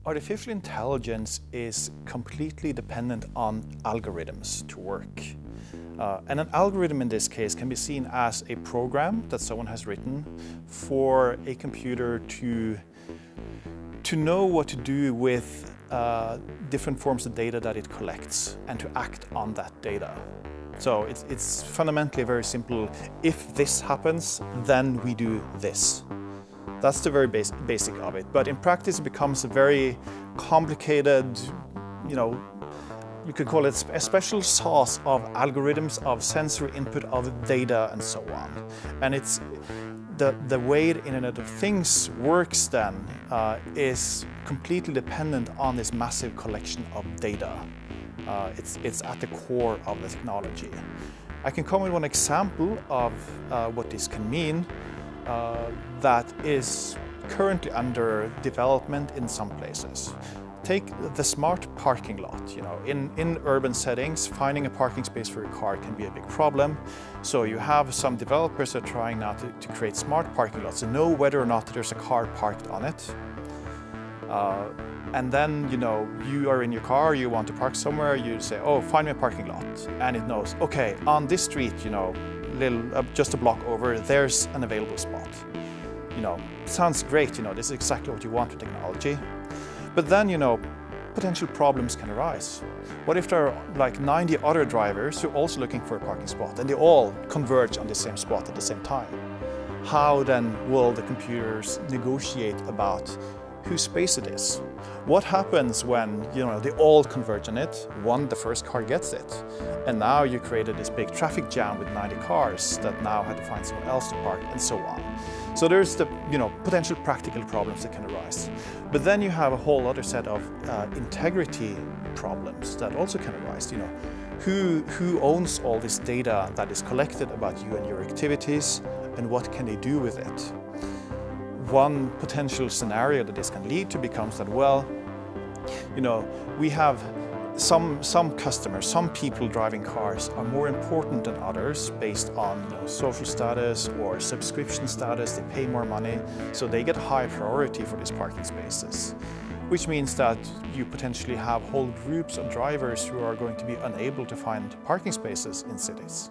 Artificial intelligence is completely dependent on algorithms to work. And an algorithm in this case can be seen as a program that someone has written for a computer to know what to do with different forms of data that it collects and to act on that data. So it's fundamentally very simple. If this happens, then we do this. That's the very basic of it. But in practice, it becomes a very complicated, you could call it a special sauce of algorithms, of sensory input, of data, and so on. And it's the way the Internet of Things works then is completely dependent on this massive collection of data. It's at the core of the technology. I can come with one example of what this can mean. That is currently under development in some places. Take the smart parking lot. In urban settings, finding a parking space for your car can be a big problem. So you have some developers that are trying now to create smart parking lots to know whether or not there's a car parked on it. And then, you are in your car, you want to park somewhere, you say, oh, find me a parking lot. And it knows, okay, on this street, just a block over, there's an available spot. Sounds great, this is exactly what you want with technology. But then, potential problems can arise. What if there are like 90 other drivers who are also looking for a parking spot and they all converge on the same spot at the same time? How then will the computers negotiate about whose space it is? What happens when they all converge on it? The first car gets it, and now you created this big traffic jam with 90 cars that now had to find someone else to park, and so on. So there's the potential practical problems that can arise. But then you have a whole other set of integrity problems that also can arise. Who owns all this data that is collected about you and your activities, and what can they do with it? One potential scenario that this can lead to becomes that, we have some customers, some people driving cars are more important than others based on social status or subscription status. They pay more money, so they get high priority for these parking spaces. Which means that you potentially have whole groups of drivers who are going to be unable to find parking spaces in cities.